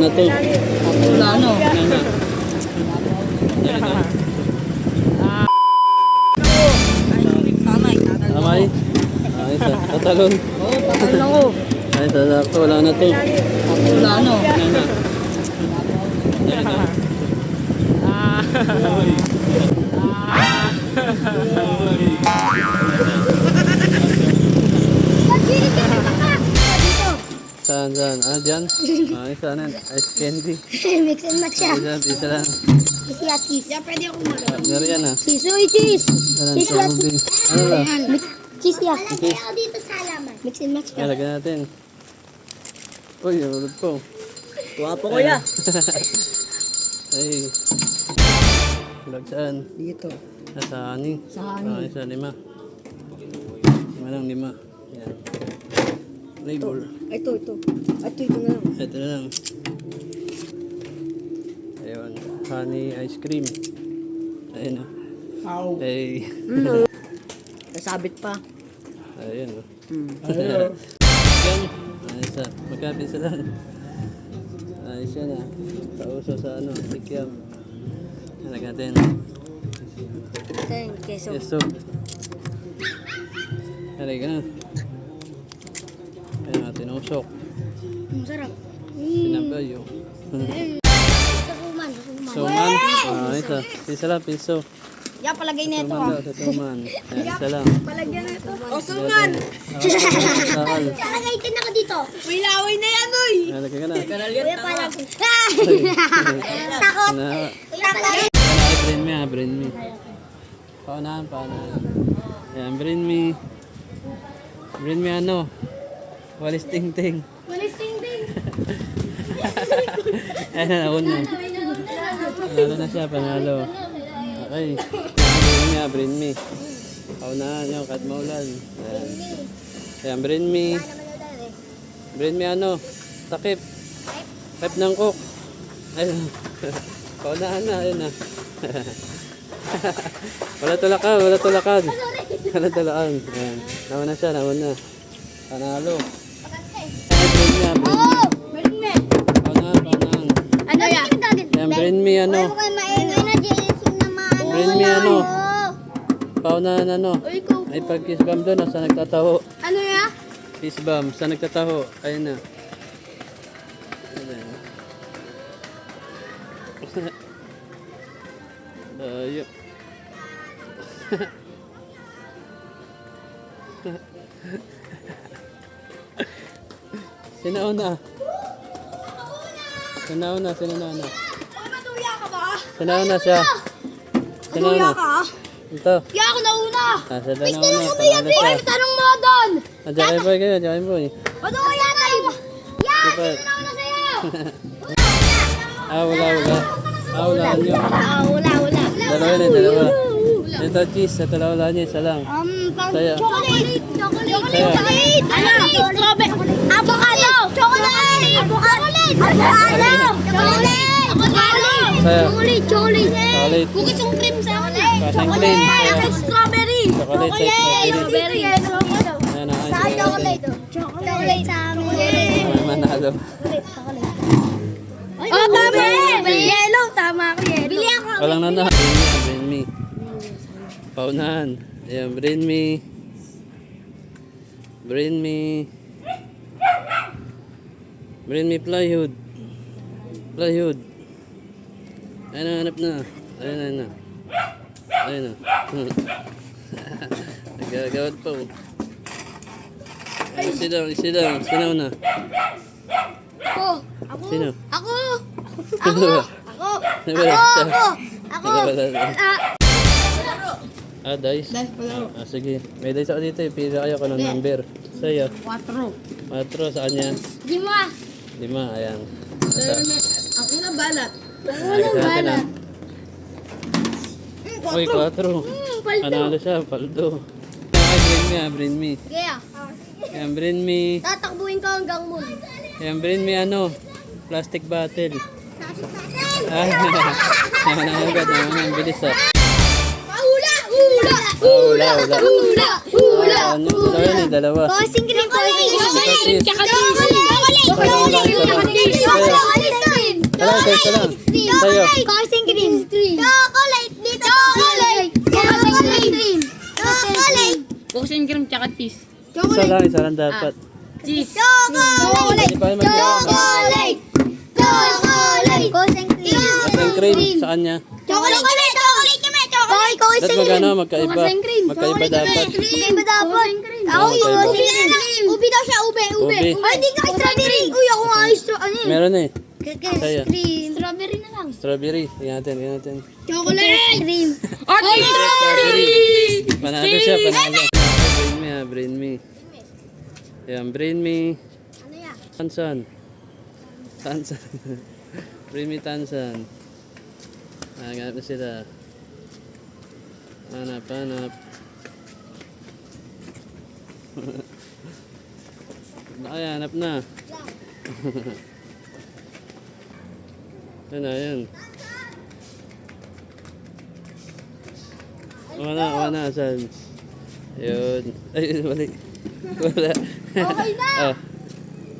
Na to. Wala ano. Tamay. Amay. Ay, tatalon. Oo, patalon ako. Ay, tatakto. Wala na to. Wala ano. Saan? Ah, dyan? Ay, saan yan? Ice candy. Mix and match siya. Pisa lang. Cheese at cheese. Yeah, pwede ako mag- Meron yan ah. Cheese. Uy, cheese. Alam, Cheese at sabi. cheese. Ano ba? Cheese ya. Lagay ako dito sa halaman. Mix and match ka. Lagyan natin. Uy, ulod po. Guwapo ko ya. Ay. Lag saan? Dito. Sa ani. Sa ani. Ay, sa lima. Lima. Yan. Label. Ito na lang. Ito na lang. Ayun. Honey ice cream. Ayun o. Wow. Ay. Nasabit pa. Ayun o. Ayun. Yan. Ayos na. Magkapisa lang. Ayos yan ah. Pauso sa ano. Tikyam. Halagyan natin. Thank you. Yes, so. Halagyan na. Ayan natin. Usok. Masarap. Pinabayo. Suman. Suman. Ah, ito. Isa lang, piso. Yeah, palagay na ito Suman daw sa suman. Ayan, isa lang. Palagyan na ito. O, suman! Sakal. Palagay din ako dito. May laway na yan, oy! Halagyan ka na. Kuya palagay. Takot. Na. Takot. Bring me. Paunahan. Ayan, bring me ano? Walis ting-ting. Walis ting-ting. Ayan, nauna. Panalo na siya, panalo. Okay. Bring me. Paunahan yun, kahit maulan. Ayan, bring me ano? Takip. Takip ng cook. Ayun. Paunahan na, ayun na. Wala tulakan. Ayan. Nauna siya. Panalo. Bring me. Paunahan. Ano yan? Ayan, bring me ano? Bring me ano? Paunahan ano? Ay pag kiss bomb doon, saan nagtataho? Ano yan? Kiss bomb, saan nagtataho? Ayun na. Ayun. Sinauna. Matuya ka ba? Sinauna siya. Matuya ka? Ito. Kaya ako nauna. Siya daw Wait, nauna. tanong mo ba yan? Panalo siya. Ay, tanong mo doon. Diyan boy kayo, diyan boy. Matuya tayo. Yan, Diba? sino nauna sa'yo? Wala nyo. Wala. Dalawa. Ito cheese, ito wala nyo, isa lang. Saya. Chocolate. Saya. Ano? Strawberry. Avocado. Chocolate. Saya. Chocolate. Cookies and cream sa akin. Kasang cream. Saya. Strawberry. Chocolate sa strawberry. Ayan na, Chocolate sa amin. May manalo. Oh, tama. Yellow. Tama ako yellow. Bili ako. Walang nana. Bring me. Paunahan. Ayan, bring me. Bring me plywood. Ayun na, hanap na. Ayun na. Nagagawad pa oh. Sino na? Ako. Sino? Ako. Dice? Sige. May dice ako dito. Pila kayo kung anong number. Sa'yo. 4 sa kanya. 5. 5. Ayan. Ang unang balat. Walang balat. Uy, 4. Analo siya. Paldo. Bring me. Kaya. Ayan, bring me. Tatakbuhin ko hanggang muli. Ayan, bring me ano? Plastic bottle. Ay, naman ang agad. Naman ang bilis ah. Hula. Ano? Ito yun eh, dalawa. Kasing green ko. Chocolate. Chocolate. isa lang. Sa'yo. Cousin cream. Chocolate. Dito chocolate. Chocolate. Chocolate. Cookies and cream tsaka cheese. Isa lang dapat. Cheese. Chocolate. Hindi pa naman Chocolate. Chocolate. Cousin cream. Yung cream, sa kanya. Chocolate kami. Chocolate kami. Chocolate. Cousin Dapat magano, magkaiba. Magkaiba dapat. Magkaiba dapat. Ako yung Magkaiba. ubi na lang. Ubi daw siya. Ube. Ube. Ay, hindi ka strawberry. Uy, ako nga yung strawberry. Meron eh. Sa'yo. Cream. Strawberry na lang. Strawberry. Tingnan natin, tingnan natin. Chocolate. Cream. Strawberry. Panalo siya, panalo. Brain me ha, brain me. Yan, brain me. Ano yan? Tansan. Tansan. Brain me Tansan. Hanap na sila. Hanap, hanap. Ay, hanap na. Yan na, yan. Wala, saan? Yun. Ay, wala. Wala. Okay na. Oh.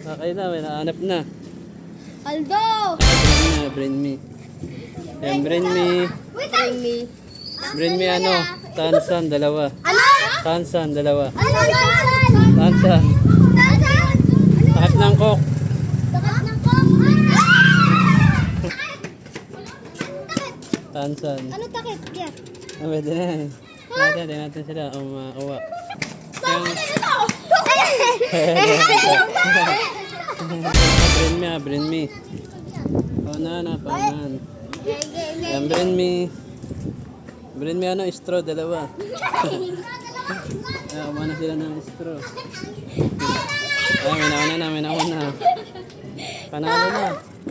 Okay na, may nahanap na. Aldo. Brain me. Yan, brain me. Wait, me. Brain me ano? Tansan, dalawa. Ano? Tansan, dalawa. Ano? Tansan. Takip ng coke. Takat ng kok. Tansan. Ano takit? Yeah. Ah, pwede na yan. Tingnan natin sila. Umakuha. Yung... brain me ah, brain me. Paunahan. Yan, brain me. Brain me ano, straw, dalawa. Ay, kumain na sila ng straw. Ay, may nauna. Panalo na.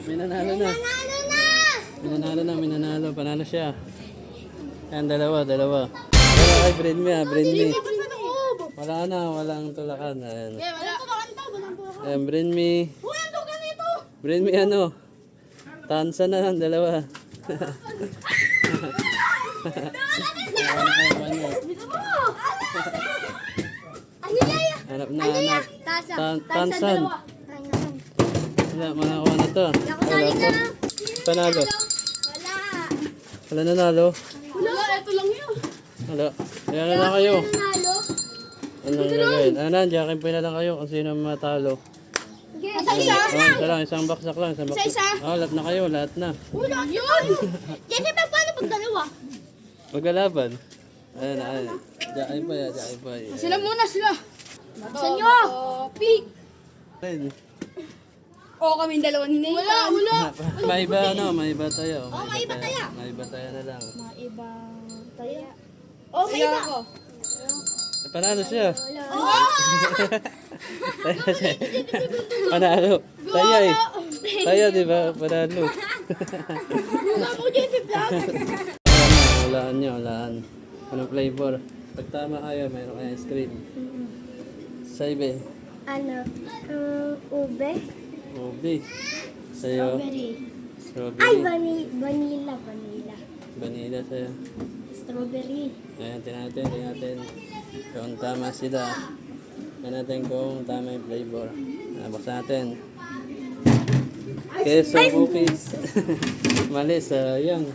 May nanalo na. May nanalo. Panalo siya. Yan, dalawa. Dalawa kay brain me ah, brain me. Wala na, walang tulakan. Ayan. Ayan, brain me. Brain me ano? Tansa na lang, dalawa. Hanap na, hanap. Tansan. Wala, manakuha na to. Wala po. Panalo. Wala nanalo. Wala. Ayan na lang kayo. Anong gagawin? Diyakin pa na lang kayo kung sino matalo. Isang baksak lang. Lahat na kayo, lahat na. Kasi paano pag dalawa? Maglalaban. Ayan. Diyakin pa. Sila muna sila. Saan nyo? Pig. Ayun. O kami dalawa ni Nate. Wala. May iba tayo. may iba tayo. May iba tayo na lang. Maiba tayo. May iba ako. Panalo siya. Panalo. Tayo eh. Tayo, di ba? Panalo. Walaan. Anong flavor? Pag tama kayo, mayroon kayo ice cream. Saibe. Ano? Ube? Ubi. Sa'yo. Strawberry. Ay, Strawberry. vanilla. Vanilla sa'yo. Strawberry. Ayan, tingnan natin. Kung tama sila. Tingnan natin kung tama yung flavor. Buksan natin. Queso cookies. Mali, sayang.